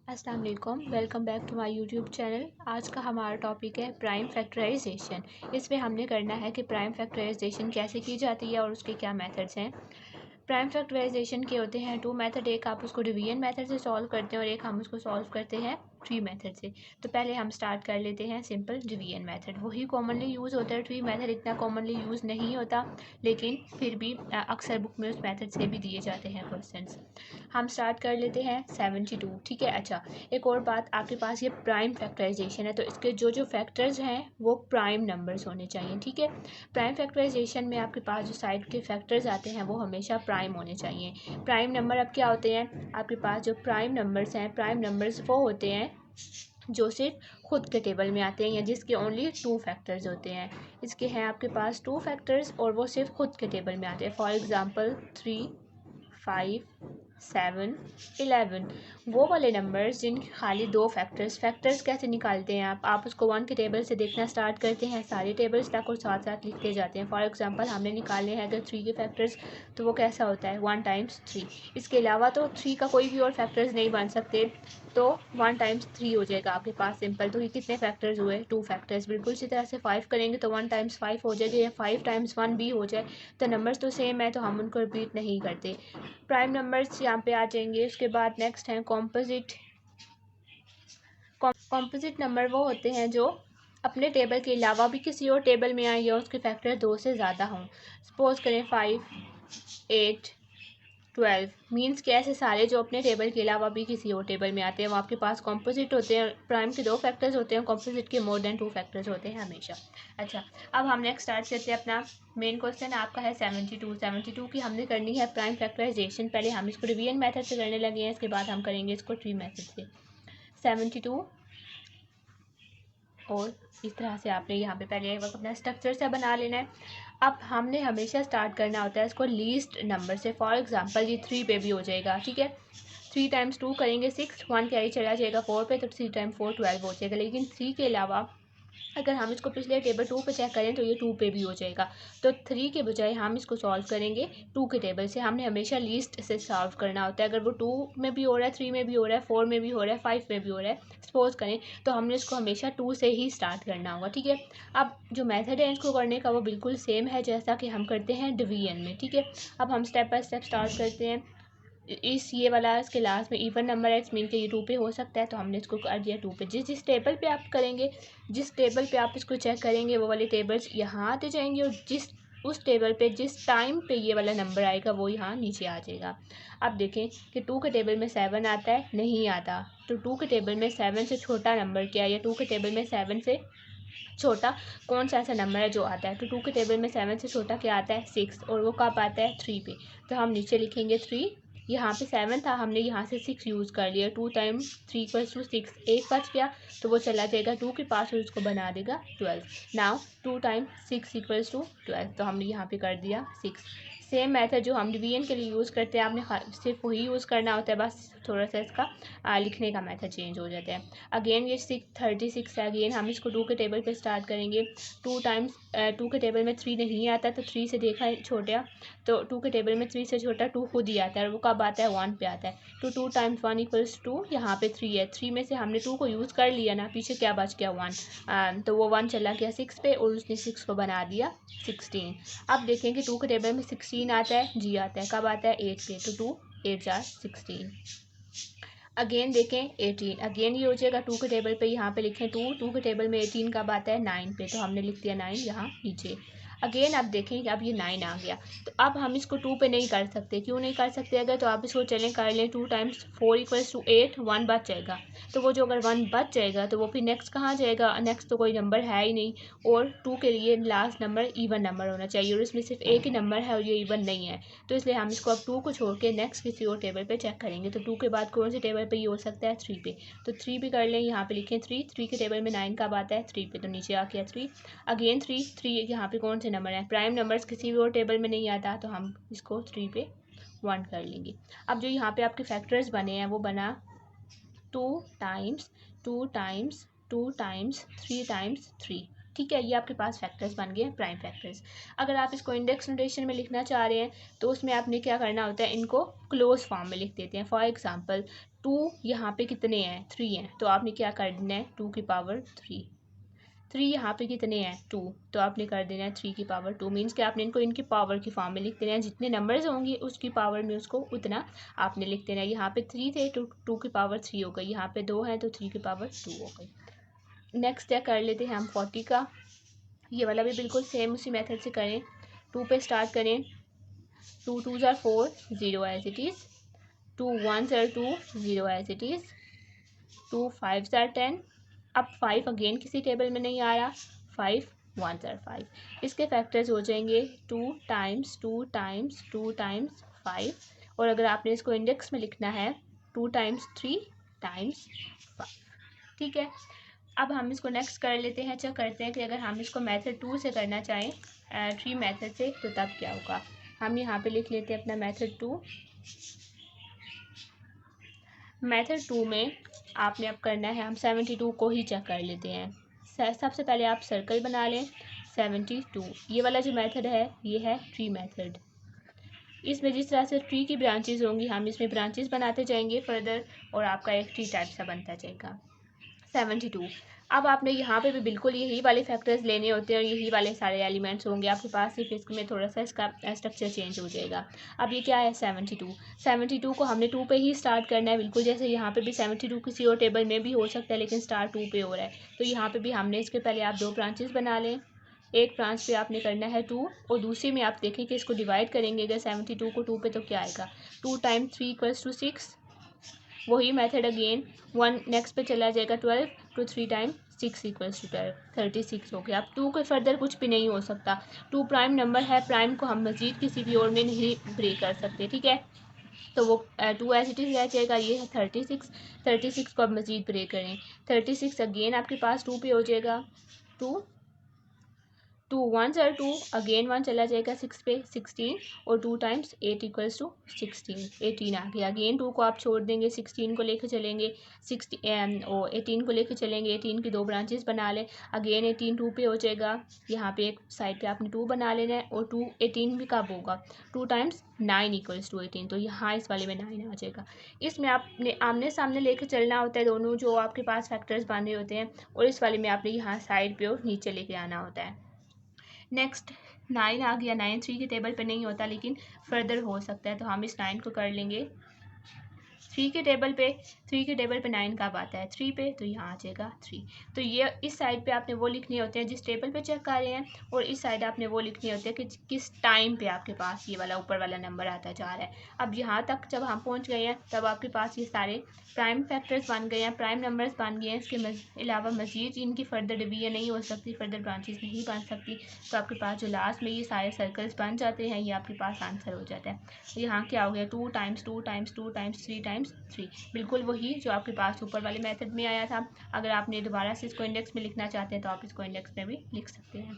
अस्सलाम वालेकुम, welcome back to my YouTube channel. आज का हमारा टॉपिक है प्राइम फैक्टराइजेशन। इसमें हमने करना है कि प्राइम फैक्टराइजेशन कैसे की जाती है और उसके क्या मेथड्स हैं। प्राइम फैक्टराइजेशन के होते हैं टू मेथड, एक आप उसको डिवीजन मेथड से सॉल्व करते हैं और एक हम उसको सॉल्व करते हैं ट्री मेथड से। तो पहले हम स्टार्ट कर लेते हैं सिंपल डिवीजन मेथड। वही कॉमनली यूज़ होता है, ट्री मेथड इतना कॉमनली यूज़ नहीं होता, लेकिन फिर भी अक्सर बुक में उस मेथड से भी दिए जाते हैं क्वेश्चंस। हम स्टार्ट कर लेते हैं 72। ठीक है। अच्छा, एक और बात, आपके पास ये प्राइम फैक्टराइजेशन है तो इसके जो जो फैक्टर्स हैं वो प्राइम नंबर्स होने चाहिए। ठीक है। प्राइम फैक्टराइजेशन में आपके पास जो साइड के फैक्टर्स आते हैं वो हमेशा प्राइम होने चाहिए। प्राइम नंबर अब क्या होते हैं, आपके पास जो प्राइम नंबर्स हैं, प्राइम नंबर्स वो होते हैं जो सिर्फ खुद के टेबल में आते हैं या जिसके ओनली टू फैक्टर्स होते हैं। इसके हैं आपके पास टू फैक्टर्स और वो सिर्फ खुद के टेबल में आते हैं। For example 3, 5, 7, 11। वो वाले नंबर्स जिन खाली दो फैक्टर्स कैसे निकालते हैं आप उसको वन के टेबल से देखना स्टार्ट करते हैं, सारे टेबल्स तक और साथ साथ लिखते जाते हैं। फॉर एग्जांपल हमने निकाले हैं अगर 3 के फैक्टर्स, तो वो कैसा होता है 1 टाइम्स 3। इसके अलावा तो 3 का कोई भी और फैक्टर्स नहीं बन सकते, तो 1 टाइम्स 3 हो जाएगा आपके पास सिंपल। तो ये कितने फैक्टर्स हुए, 2 फैक्टर्स। बिल्कुल इसी तरह से 5 करेंगे तो 1 टाइम्स 5 हो जाएगा, या 5 टाइम्स 1 भी हो जाए। तो नंबर्स तो सेम है तो हम उनको रिपीट नहीं करते। प्राइम नंबर्स यहाँ पे आ जाएंगे। उसके बाद नेक्स्ट है कॉम्पोजिट। कॉम्पोजिट नंबर वो होते हैं जो अपने टेबल के अलावा भी किसी और टेबल में आए या उसके फैक्टर 2 से ज़्यादा हों। सपोज करें 5, 8, 12 मीन्स कि ऐसे सारे जो अपने टेबल के अलावा भी किसी और टेबल में आते हैं वो आपके पास कॉम्पोजिट होते हैं। प्राइम के 2 फैक्टर्स होते हैं, कॉम्पोजिट के मोर देन 2 फैक्टर्स होते हैं हमेशा। अच्छा, अब हम नेक्स्ट स्टार्ट करते हैं अपना मेन क्वेश्चन। आपका है 72 की हमने करनी है प्राइम फैक्टराइजेशन। पहले हम इसको डिवीजन मेथड से करने लगे हैं, इसके बाद हम करेंगे इसको ट्री मेथड से। 72 और इस तरह से आपने यहाँ पे पहले अपना स्ट्रक्चर सा बना लेना है। अब हमने हमेशा स्टार्ट करना होता है इसको लीस्ट नंबर से। फॉर एग्जांपल ये 3 पे भी हो जाएगा। ठीक है, 3 टाइम्स 2 करेंगे 6, 1 कैरी चला जाएगा 4 पे, तो 3 टाइम 4 12 हो जाएगा। लेकिन 3 के अलावा अगर हम इसको पिछले टेबल 2 पे चेक करें तो ये 2 पे भी हो जाएगा। तो 3 के बजाय हम इसको सॉल्व करेंगे 2 के टेबल से। हमने हमेशा लीस्ट से सॉल्व करना होता है। अगर वो 2 में भी हो रहा है, 3 में भी हो रहा है, 4 में भी हो रहा है, 5 में भी हो रहा है सपोज करें, तो हमने इसको हमेशा 2 से ही स्टार्ट करना होगा। ठीक है। अब जो मेथड है इसको करने का वो बिल्कुल सेम है जैसा कि हम करते हैं डिवीजन में। ठीक है। अब हम स्टेप बाय स्टेप स्टार्ट करते हैं। इस ये वाला इसके लास्ट में इवन नंबर है, मीन के ये 2 पे हो सकता है, तो हमने इसको कर दिया 2 पे। जिस टेबल पे आप करेंगे, जिस टेबल पे आप इसको चेक करेंगे वो वाले टेबल्स यहाँ आते जाएंगे, और उस टेबल पे जिस टाइम पे ये वाला नंबर आएगा वो यहाँ नीचे आ जाएगा। अब देखें कि 2 के टेबल में 7 आता है, नहीं आता। तो 2 के टेबल में 7 से छोटा नंबर क्या है, या 2 के टेबल में 7 से छोटा कौन सा ऐसा नंबर है जो आता है। तो 2 के टेबल में 7 से छोटा क्या आता है 6, और वो कब आता है 3 पे। तो हम नीचे लिखेंगे 3। यहाँ पे 7 था, हमने यहाँ से 6 यूज़ कर लिया। 2 टाइम्स 3 इक्वल्स टू 6, एक बच गया तो वो चला जाएगा 2 के पास और उसको बना देगा 12। नाउ 2 टाइम्स 6 इक्वल्स टू 12, तो हमने यहाँ पे कर दिया 6। सेम मेथड जो हम डिवीजन के लिए यूज़ करते हैं, आपने सिर्फ वही यूज़ करना होता है, बस थोड़ा सा इसका लिखने का मेथड चेंज हो जाता है। अगेन ये 36 है, अगेन हम इसको 2 के टेबल पे स्टार्ट करेंगे। 2 टाइम्स 2 के टेबल में 3 नहीं आता, तो 3 से देखा छोटा, तो 2 के टेबल में 3 से छोटा 2 खुद ही आता है, और वो कब आता है 1 पे आता है। तो 2 टाइम्स 1 इक्वल्स 2, यहाँ पे 3 है, 3 में से हमने 2 को यूज़ कर लिया ना, पीछे क्या बच गया 1, तो वो 1 चला गया 6 पे और उसने 6 को बना दिया 16। अब देखें कि 2 के टेबल में 16 आता है, जी आता है, कब आता है 8 पे, तो 2 8 जार 16। अगेन देखें 18, अगेन ये हो जाएगा 2 के टेबल पे, यहाँ पे लिखें 2 के टेबल में 18 कब आता है 9 पे, तो हमने लिख दिया 9 यहाँ नीचे। अगेन अब देखें कि अब ये 9 आ गया, तो अब हम इसको 2 पे नहीं कर सकते। क्यों नहीं कर सकते, अगर तो आप इसको चलें कर लें 2 टाइम्स 4 इक्वल्स टू 8, 1 बच जाएगा। तो वो जो अगर 1 बच जाएगा तो वो फिर नेक्स्ट कहाँ जाएगा, नेक्स्ट तो कोई नंबर है ही नहीं, और 2 के लिए लास्ट नंबर इवन नंबर होना चाहिए, और इसमें सिर्फ एक ही नंबर है और ये इवन नहीं है। तो इसलिए हम इसको अब 2 को छोड़ के नेक्स्ट किसी और टेबल पे चेक करेंगे। तो 2 के बाद कौन सी टेबल पे ये हो सकता है 3 पे, तो 3 भी कर लें, यहाँ पे लिखें 3 के टेबल में 9 कब आता है 3 पे, तो नीचे आ गया 3। अगेन 3 यहाँ पे कौन से नंबर है, प्राइम नंबर्स किसी भी और टेबल में नहीं आता, तो हम इसको 3 पे 1 कर लेंगे। अब जो यहाँ पे आपके फैक्टर्स बने हैं वो बना 2 टाइम्स 2 टाइम्स 2 टाइम्स 3 टाइम्स 3। ठीक है, ये आपके पास फैक्टर्स बन गए प्राइम फैक्टर्स। अगर आप इसको इंडेक्स नोटेशन में लिखना चाह रहे हैं तो उसमें आपने क्या करना होता है, इनको क्लोज फॉर्म में लिख देते हैं। फॉर एग्जांपल टू यहाँ पे कितने हैं, 3 हैं, तो आपने क्या कर देना है 2 की पावर 3। 3 यहाँ पे कितने हैं 2, तो आपने कर देना है 3 की पावर 2। मीन्स कि आपने इनको इनकी पावर की फॉर्म में लिख देना है, जितने नंबर्स होंगे उसकी पावर में उसको उतना आपने लिख देना है। यहाँ पे 3 थे तो 2 की पावर 3 हो गई, यहाँ पे 2 हैं तो 3 की पावर 2 हो गई। नेक्स्ट क्या कर लेते हैं हम 40 का। ये वाला भी बिल्कुल सेम उसी मेथड से करें। 2 पे स्टार्ट करें। 2 2s are 4, 0 as it is. 2 1s are 2, 0 as it is. 2 5s are 10। अब 5 अगेन किसी टेबल में नहीं आया। 5 1s are 5। इसके फैक्टर्स हो जाएंगे 2 टाइम्स 2 टाइम्स 2 टाइम्स 5, और अगर आपने इसको इंडेक्स में लिखना है 2 टाइम्स 3 टाइम्स 5। ठीक है, अब हम इसको नेक्स्ट कर लेते हैं। चेक करते हैं कि अगर हम इसको मेथड 2 से करना चाहें 3 मेथड से तो तब क्या होगा। हम यहाँ पे लिख लेते हैं अपना मेथड 2। मेथड 2 में आपने अब करना है, हम 72 को ही चेक कर लेते हैं। सबसे पहले आप सर्कल बना लें 72। ये वाला जो मेथड है ये है ट्री मेथड। इसमें जिस तरह से ट्री की ब्रांचेस होंगी हम इसमें ब्रांचेस बनाते जाएंगे फर्दर, और आपका एक ट्री टाइप सा बनता जाएगा। 72। अब आपने यहाँ पे भी बिल्कुल यही वाले फैक्टर्स लेने होते हैं और यही वाले सारे एलिमेंट्स होंगे आपके पास, सिर्फ इसमें थोड़ा सा इसका स्ट्रक्चर चेंज हो जाएगा। अब ये क्या है 72। 72 को हमने 2 पे ही स्टार्ट करना है, बिल्कुल जैसे यहाँ पे भी 72 किसी और टेबल में भी हो सकता है लेकिन स्टार्ट 2 पे हो रहा है, तो यहाँ पे भी हमने इसके पहले आप 2 ब्रांचेस बना लें। एक ब्रांच पे आपने करना है 2 और दूसरी में आप देखें कि इसको डिवाइड करेंगे अगर 72 को 2 पे तो क्या आएगा 2 टाइम्स 3 इक्वल्स टू 6। वही मेथड अगेन 1 नेक्स्ट पे चला जाएगा 12 टू 3 टाइम 6 इक्वल्स टू 12, 36 हो गया। अब 2 के फर्दर कुछ भी नहीं हो सकता। 2 प्राइम नंबर है, प्राइम को हम मजीद किसी भी और में नहीं ब्रेक कर सकते। ठीक है, तो वो 2 एज इट इज़ रह जाएगा। ये है 36। 36 को अब मजीद ब्रेक करें। 36 अगेन आपके पास 2 पे हो जाएगा। 2 1s are 2, अगेन 1 चला जाएगा 6 पे 16, और 2 टाइम्स 8 इक्वल्स टू 16, 18 आ गया। अगेन 2 को आप छोड़ देंगे 16 को लेके चलेंगे 18 को लेके चलेंगे। 18 की 2 ब्रांचेस बना लें। अगेन 18 2 पे हो जाएगा। यहाँ पे एक साइड पे आपने 2 बना लेना है, और 2 18 भी कब होगा 2 टाइम्स 9 इक्वल्स टू 18, तो यहाँ इस वाले में 9 आ जाएगा। इसमें आपने आमने सामने लेके चलना होता है दोनों जो आपके पास फैक्टर्स बन रहे होते हैं, और इस वाले में आपने यहाँ साइड पे और नीचे लेके आना होता है। नेक्स्ट 9 आ गया। 9 3 के टेबल पे नहीं होता लेकिन फर्दर हो सकता है, तो हम इस 9 को कर लेंगे 3 के टेबल पे। 3 के टेबल पे 9 कब आता है 3 पे, तो यहाँ आ जाएगा 3। तो ये इस साइड पे आपने वो लिखने होते हैं जिस टेबल पे चेक कर रहे हैं, और इस साइड आपने वो लिखने होते हैं कि किस टाइम पे आपके पास ये वाला ऊपर वाला नंबर आता जा रहा है। अब यहाँ तक जब हम पहुँच गए हैं तब आपके पास ये सारे प्राइम फैक्टर्स बन गए हैं, प्राइम नंबर्स बन गए हैं। इसके अलावा मज़ीद इनकी फर्दर डिवीजन नहीं हो सकती, फर्दर ब्रांचेस नहीं बन सकती, तो आपके पास जो लास्ट में ये सारे सर्कल्स बन जाते हैं ये आपके पास आंसर हो जाता है। यहाँ क्या हो गया 2 टाइम्स 2 टाइम्स 2 टाइम्स 3 टाइम्स 3, बिल्कुल वही जो आपके पास ऊपर वाले मेथड में आया था। अगर आपने दोबारा से इसको इंडेक्स में लिखना चाहते हैं तो आप इसको इंडेक्स में भी लिख सकते हैं।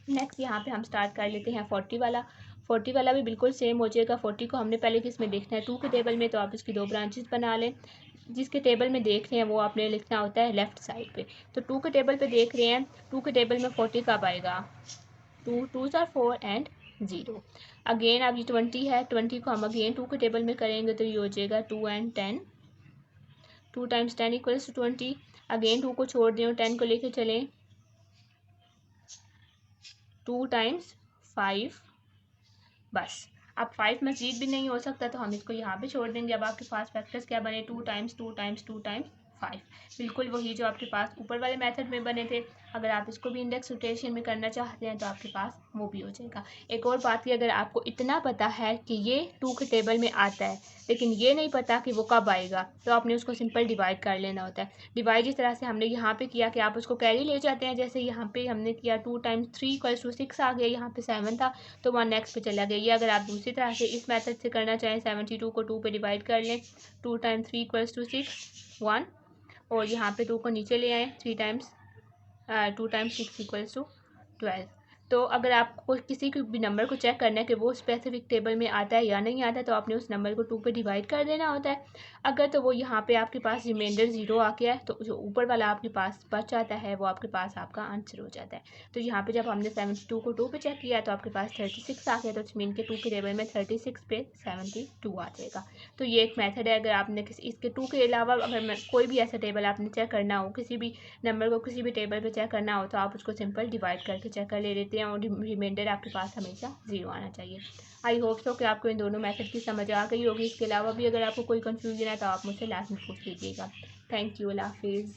नेक्स्ट यहाँ पे हम स्टार्ट कर लेते हैं 40 वाला। 40 वाला भी बिल्कुल सेम हो जाएगा। 40 को हमने पहले किस में देखना है 2 के टेबल में, तो आप इसकी 2 ब्रांचेस बना लें। जिसके टेबल में देख रहे हैं वो आपने लिखना होता है लेफ़्ट साइड पे। तो 2 के टेबल पे देख रहे हैं, 2 के टेबल में 40 कब आएगा 2 2s are 4 एंड 0। अगेन अब ये 20 है, 20 को हम अगेन 2 के टेबल में करेंगे तो ये हो जाएगा 2 and 10। 2 times 10 equals to 20। Again 2 को छोड़ दें और 10 को लेके चलें 2 टाइम्स 5। बस अब 5 मजीद भी नहीं हो सकता तो हम इसको यहाँ पे छोड़ देंगे। अब आपके पास फैक्टर्स क्या बने 2 टाइम्स 2 टाइम्स 2 टाइम्स 5, बिल्कुल वही जो आपके पास ऊपर वाले मेथड में बने थे। अगर आप इसको भी इंडेक्स रोटेशन में करना चाहते हैं तो आपके पास वो भी हो जाएगा। एक और बात कि अगर आपको इतना पता है कि ये 2 के टेबल में आता है लेकिन ये नहीं पता कि वो कब आएगा, तो आपने उसको सिंपल डिवाइड कर लेना होता है। डिवाइड जिस तरह से हमने यहाँ पे किया कि आप उसको कैरी ले जाते हैं, जैसे यहाँ पे हमने किया 2 टाइम्स 3 इक्वल्स टू 6 आ गया, यहाँ पे 7 था तो 1 नेक्स्ट पे चला गया। ये अगर आप दूसरी तरह से इस मेथड से करना चाहें 72 को 2 पे डिवाइड कर लें 2 टाइम्स 3 इक्वल्स टू 6 1, और यहाँ पे 2 को नीचे ले आएँ 2 टाइम्स 6 इक्वल्स टू 12। तो अगर आपको किसी भी नंबर को चेक करना है कि वो स्पेसिफिक टेबल में आता है या नहीं आता है, तो आपने उस नंबर को 2 पे डिवाइड कर देना होता है। अगर तो वो यहाँ पे आपके पास रिमाइंडर 0 आ गया है, तो जो ऊपर वाला आपके पास बच जाता है वो आपके पास आपका आंसर हो जाता है। तो यहाँ पे जब हमने 72 को 2 पे चेक किया तो आपके पास 36 आ गया, तो मीन के 2 के टेबल में 36 पे 72 आ जाएगा। तो ये एक मेथड है। अगर आपने किसी इसके 2 के अलावा अगर कोई भी ऐसा टेबल आपने चेक करना हो, किसी भी नंबर को किसी भी टेबल पे चेक करना हो, तो आप उसको सिंपल डिवाइड करके चेक कर ले लेते हैं और रिमाइंडर आपके पास हमेशा 0 आना चाहिए। आई होप सो कि आपको इन दोनों मेथड की समझ आ गई होगी। इसके अलावा भी अगर आपको कोई कन्फ्यूजन है तो आप मुझसे लास्ट में पूछ लीजिएगा। थैंक यू, अल्लाह हाफिज़।